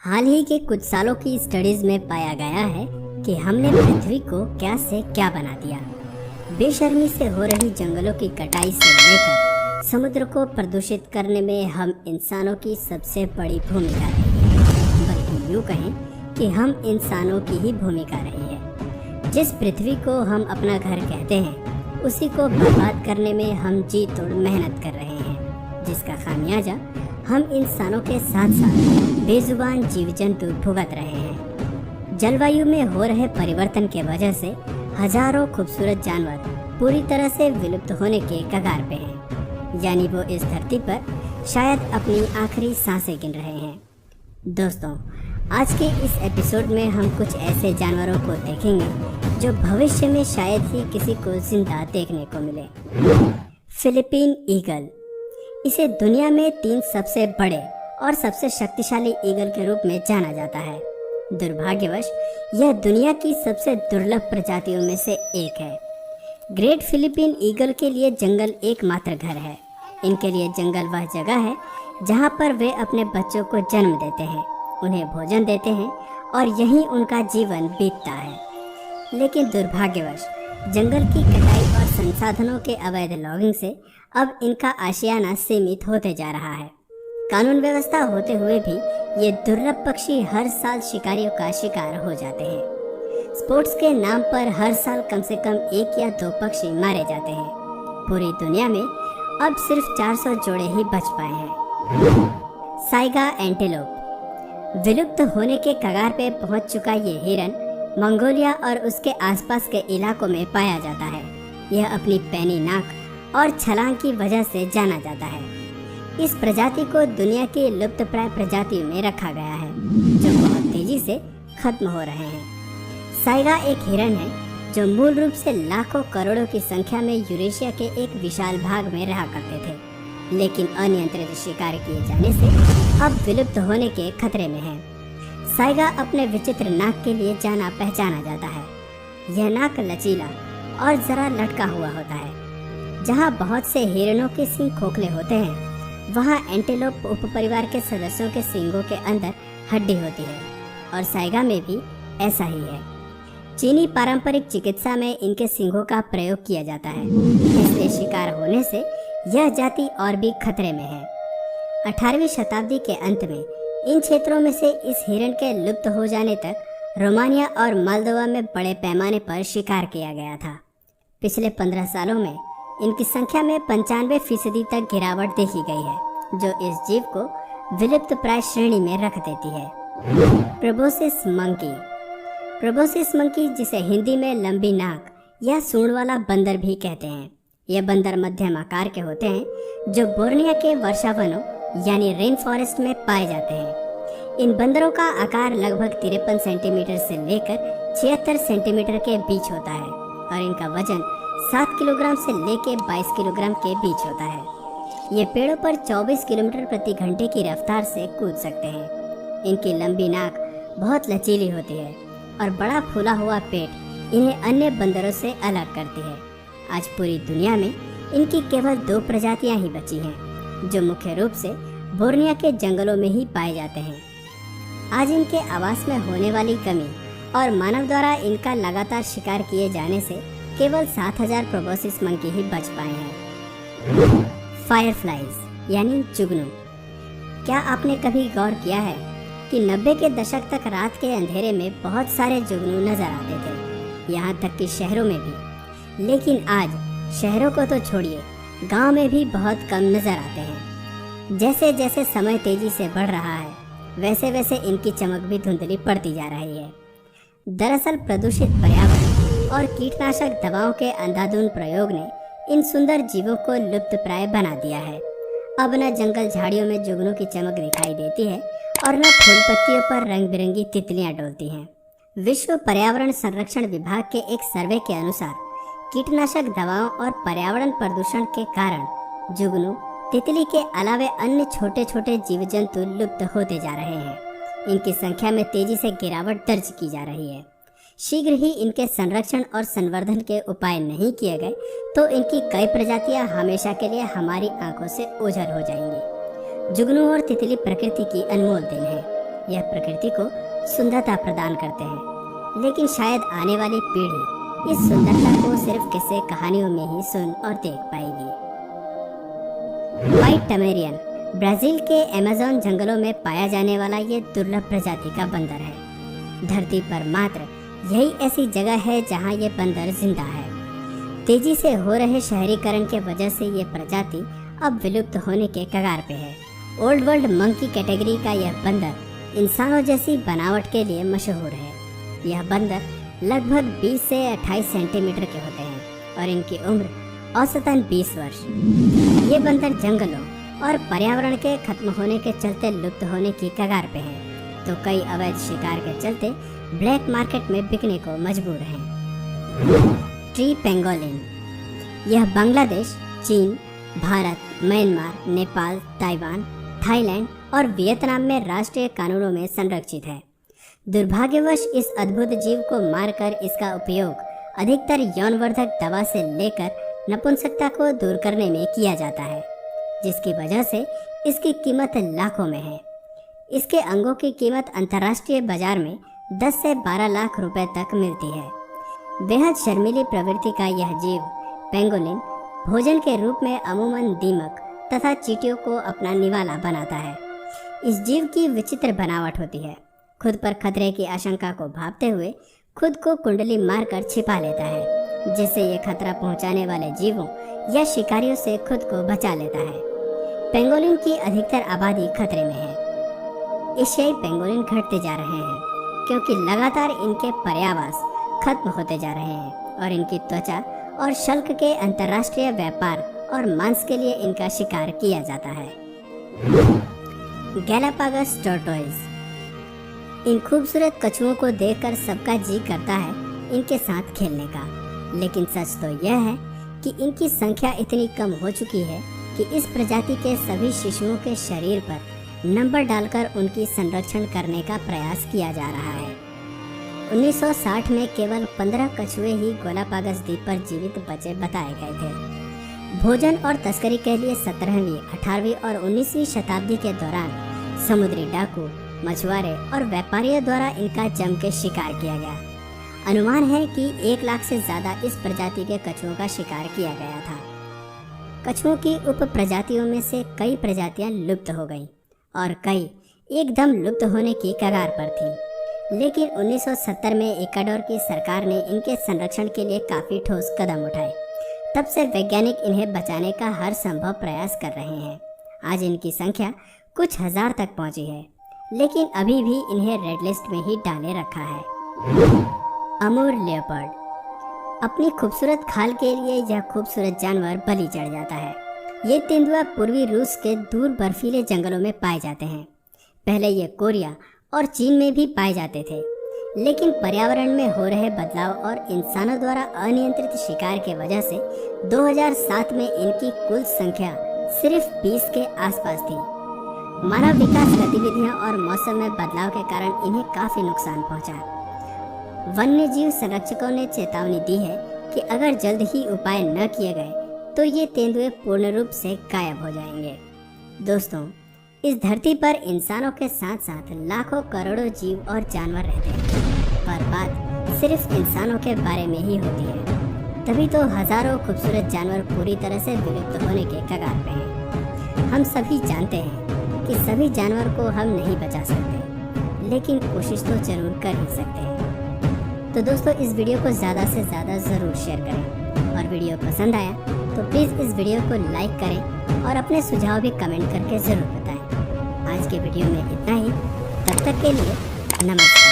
हाल ही के कुछ सालों की स्टडीज में पाया गया है कि हमने पृथ्वी को क्या से क्या बना दिया। बेशर्मी से हो रही जंगलों की कटाई से लेकर समुद्र को प्रदूषित करने में हम इंसानों की सबसे बड़ी भूमिका रही है। बल्कि यूँ कहें कि हम इंसानों की ही भूमिका रही है। जिस पृथ्वी को हम अपना घर कहते हैं, उसी को बर्बाद करने में हम जी तोड़ मेहनत कर रहे हैं, जिसका खामियाजा हम इंसानों के साथ साथ बेजुबान जीव जंतु भुगत रहे हैं। जलवायु में हो रहे परिवर्तन के वजह से हजारों खूबसूरत जानवर पूरी तरह से विलुप्त होने के कगार पे हैं, यानी वो इस धरती पर शायद अपनी आखिरी सांसें गिन रहे हैं। दोस्तों, आज के इस एपिसोड में हम कुछ ऐसे जानवरों को देखेंगे जो भविष्य में शायद ही किसी को जिंदा देखने को मिले। Philippine eagle. इसे दुनिया में 3 सबसे बड़े और सबसे शक्तिशाली ईगल के रूप में जाना जाता है। दुर्भाग्यवश यह दुनिया की सबसे दुर्लभ प्रजातियों में से एक है। ग्रेट फिलीपीन ईगल के लिए जंगल एकमात्र घर है। इनके लिए जंगल वह जगह है जहां पर वे अपने बच्चों को जन्म देते हैं, उन्हें भोजन देते हैं और यहीं उनका जीवन बीतता है। लेकिन दुर्भाग्यवश जंगल की कटाई और संसाधनों के अवैध लॉगिंग से अब इनका आशियाना सीमित होते जा रहा है। कानून व्यवस्था होते हुए भी ये दुर्लभ पक्षी हर साल शिकारियों का शिकार हो जाते हैं। स्पोर्ट्स के नाम पर हर साल कम से कम 1 या 2 पक्षी मारे जाते हैं। पूरी दुनिया में अब सिर्फ 400 जोड़े ही बच पाए हैं। Saiga antelope. विलुप्त होने के कगार पे पहुंच चुका ये हिरन मंगोलिया और उसके आसपास के इलाकों में पाया जाता है। यह अपनी पैनी नाक और छलांग की वजह से जाना जाता है। इस प्रजाति को दुनिया की लुप्तप्राय प्रजातियों में रखा गया है, जो बहुत तेजी से खत्म हो रहे हैं। साइगा एक हिरन है जो मूल रूप से लाखों करोड़ों की संख्या में यूरेशिया के एक विशाल भाग में रहा करते थे, लेकिन अनियंत्रित शिकार किए जाने से अब विलुप्त होने के खतरे में है। साइगा अपने विचित्र नाक के लिए जाना पहचाना जाता है। यह नाक लचीला और जरा लटका हुआ होता है। जहाँ बहुत से हिरणों के सींग खोखले होते हैं, वहाँ एंटीलोप उपपरिवार के सदस्यों के सींगों के अंदर हड्डी होती है, और साइगा में भी ऐसा ही है। चीनी पारंपरिक चिकित्सा में इनके सींगों का प्रयोग किया जाता है, इसलिए शिकार होने से यह जाति और भी खतरे में है। 18वीं शताब्दी के अंत में इन क्षेत्रों में से इस हिरण के लुप्त हो जाने तक रोमानिया और मोल्दोवा में बड़े पैमाने पर शिकार किया गया था। पिछले 15 सालों में इनकी संख्या में 95% तक गिरावट देखी गई है, जो इस जीव को विलुप्त प्राय श्रेणी में रख देती है। Proboscis monkey. प्रोबोसिस मंकी, जिसे हिंदी में लंबी नाक या सूंड वाला बंदर भी कहते हैं, यह बंदर मध्यम आकार के होते हैं जो बोर्निया के वर्षावनों यानी रेन फॉरेस्ट में पाए जाते हैं। इन बंदरों का आकार लगभग 53 सेंटीमीटर से लेकर 76 सेंटीमीटर के बीच होता है और इनका वजन 7 किलोग्राम से लेकर 22 किलोग्राम के बीच होता है। ये पेड़ों पर 24 किलोमीटर प्रति घंटे की रफ्तार से कूद सकते हैं। इनकी लंबी नाक बहुत लचीली होती है और बड़ा फूला हुआ पेट इन्हें अन्य बंदरों से अलग करती है। आज पूरी दुनिया में इनकी केवल 2 प्रजातियां ही बची हैं, जो मुख्य रूप से बोर्निया के जंगलों में ही पाए जाते हैं। आज इनके आवास में होने वाली कमी और मानव द्वारा इनका लगातार शिकार किए जाने से केवल 7000 प्रोबोसिस मंकी ही बच पाए हैं। फायरफ्लाइज यानी जुगनू। क्या आपने कभी गौर किया है कि 90 के दशक तक रात के अंधेरे में बहुत सारे जुगनू नजर आते थे, यहाँ तक कि शहरों में भी। लेकिन आज शहरों को तो छोड़िए, गांव में भी बहुत कम नजर आते हैं। जैसे जैसे समय तेजी से बढ़ रहा है, वैसे वैसे इनकी चमक भी धुंधली पड़ती जा रही है। दरअसल प्रदूषित पर्यावरण और कीटनाशक दवाओं के अंधाधुंध प्रयोग ने इन सुंदर जीवों को लुप्तप्राय बना दिया है। अब न जंगल झाड़ियों में जुगनू की चमक दिखाई देती है और न फूल पत्तियों पर रंग बिरंगी तितलियां डोलती हैं। विश्व पर्यावरण संरक्षण विभाग के एक सर्वे के अनुसार कीटनाशक दवाओं और पर्यावरण प्रदूषण के कारण जुगनू, तितली के अलावे अन्य छोटे छोटे जीव जंतु लुप्त होते जा रहे हैं। इनकी संख्या में तेजी से गिरावट दर्ज की जा रही है। शीघ्र ही इनके संरक्षण और संवर्धन के उपाय नहीं किए गए तो इनकी कई प्रजातियां हमेशा के लिए हमारी आंखों से ओझल हो जाएंगी। जुगनू और तितली प्रकृति की अनमोल देन है। यह प्रकृति को सुंदरता प्रदान करते हैं, लेकिन शायद आने वाली पीढ़ी इस सुंदरता को सिर्फ किस्से कहानियों में ही सुन और देख पाएगी। व्हाइट टमेरियन ब्राजील के अमेज़न जंगलों में पाया जाने वाला ये दुर्लभ प्रजाति का बंदर है। धरती पर मात्र यही ऐसी जगह है जहां ये बंदर जिंदा है। तेजी से हो रहे शहरीकरण के वजह से ये प्रजाति अब विलुप्त होने के कगार पे है। ओल्ड वर्ल्ड मंकी कैटेगरी का यह बंदर इंसानों जैसी बनावट के लिए मशहूर है। यह बंदर लगभग 20 से 28 सेंटीमीटर के होते हैं और इनकी उम्र औसतन 20 वर्ष। ये बंदर जंगलों और पर्यावरण के खत्म होने के चलते लुप्त होने की कगार पे है, तो कई अवैध शिकार के चलते ब्लैक मार्केट में बिकने को मजबूर हैं। ट्री पेंगोलिन यह बांग्लादेश, चीन, Bharat, Myanmar, Nepal, Taiwan, Thailand और वियतनाम में राष्ट्रीय कानूनों में संरक्षित है। दुर्भाग्यवश इस अद्भुत जीव को मारकर इसका उपयोग अधिकतर यौनवर्धक दवा से लेकर नपुंसकता को दूर करने में किया जाता है, जिसकी वजह से इसकी कीमत लाखों में है। इसके अंगों की कीमत अंतर्राष्ट्रीय बाजार में 10 से 12 लाख रुपए तक मिलती है। बेहद शर्मीली प्रवृत्ति का यह जीव पेंगोलिन भोजन के रूप में अमूमन दीमक तथा चींटियों को अपना निवाला बनाता है। इस जीव की विचित्र बनावट होती है। खुद पर खतरे की आशंका को भांपते हुए खुद को कुंडली मारकर छिपा लेता है, जिससे ये खतरा पहुंचाने वाले जीवों या शिकारियों से खुद को बचा लेता है। पेंगोलिन की अधिकतर आबादी खतरे में है। एशियाई पेंगोलिन घटते जा रहे हैं क्योंकि लगातार इनके पर्यावास खत्म होते जा रहे हैं और इनकी त्वचा और शल्क के अंतर्राष्ट्रीय व्यापार और मांस के लिए इनका शिकार किया जाता है। गैलापागोस टॉर्टोइज इन खूबसूरत कछुओं को देखकर सबका जी करता है इनके साथ खेलने का, लेकिन सच तो यह है कि इनकी संख्या इतनी कम हो चुकी है कि इस प्रजाति के सभी शिशुओं के शरीर पर नंबर डालकर उनकी संरक्षण करने का प्रयास किया जा रहा है। 1960 में केवल 15 कछुए ही गैलापागोस द्वीप पर जीवित बचे बताए गए थे। भोजन और तस्करी के लिए 17वीं, 18वीं और 19वीं शताब्दी के दौरान समुद्री डाकू, मछुआरे और व्यापारियों द्वारा इनका जम के शिकार किया गया। अनुमान है कि 1 लाख से ज्यादा इस प्रजाति के कछुओं का शिकार किया गया था। कछुओं की उप प्रजातियों में से कई प्रजातियां लुप्त हो गईं और कई एकदम लुप्त होने की कगार पर थीं। लेकिन 1970 में इक्वाडोर की सरकार ने इनके संरक्षण के लिए काफी ठोस कदम उठाए। तब से वैज्ञानिक इन्हें बचाने का हर संभव प्रयास कर रहे हैं। आज इनकी संख्या कुछ हजार तक पहुंची है, लेकिन अभी भी इन्हें रेड लिस्ट में ही डाले रखा है। अमूर लेपर्ड अपनी खूबसूरत खाल के लिए यह खूबसूरत जानवर बलि चढ़ जाता है। ये तेंदुआ पूर्वी रूस के दूर बर्फीले जंगलों में पाए जाते हैं। पहले ये कोरिया और चीन में भी पाए जाते थे, लेकिन पर्यावरण में हो रहे बदलाव और इंसानों द्वारा अनियंत्रित शिकार के वजह से 2007 में इनकी कुल संख्या सिर्फ 20 के आसपास थी। मानव विकास गतिविधियां और मौसम में बदलाव के कारण इन्हें काफी नुकसान पहुंचा। वन्य जीव संरक्षकों ने चेतावनी दी है कि अगर जल्द ही उपाय न किए गए तो ये तेंदुए पूर्ण रूप से गायब हो जाएंगे। दोस्तों, इस धरती पर इंसानों के साथ साथ लाखों करोड़ों जीव और जानवर रहते हैं, पर बात सिर्फ इंसानों के बारे में ही होती है। तभी तो हजारों खूबसूरत जानवर पूरी तरह से विलुप्त होने के कगार पे हैं। हम सभी जानते हैं कि सभी जानवर को हम नहीं बचा सकते, लेकिन कोशिश तो जरूर कर ही सकते हैं। तो दोस्तों, इस वीडियो को ज़्यादा से ज़्यादा ज़रूर शेयर करें और वीडियो पसंद आया तो प्लीज़ इस वीडियो को लाइक करें और अपने सुझाव भी कमेंट करके ज़रूर बताएं। आज के वीडियो में इतना ही। तब तक के लिए नमस्कार।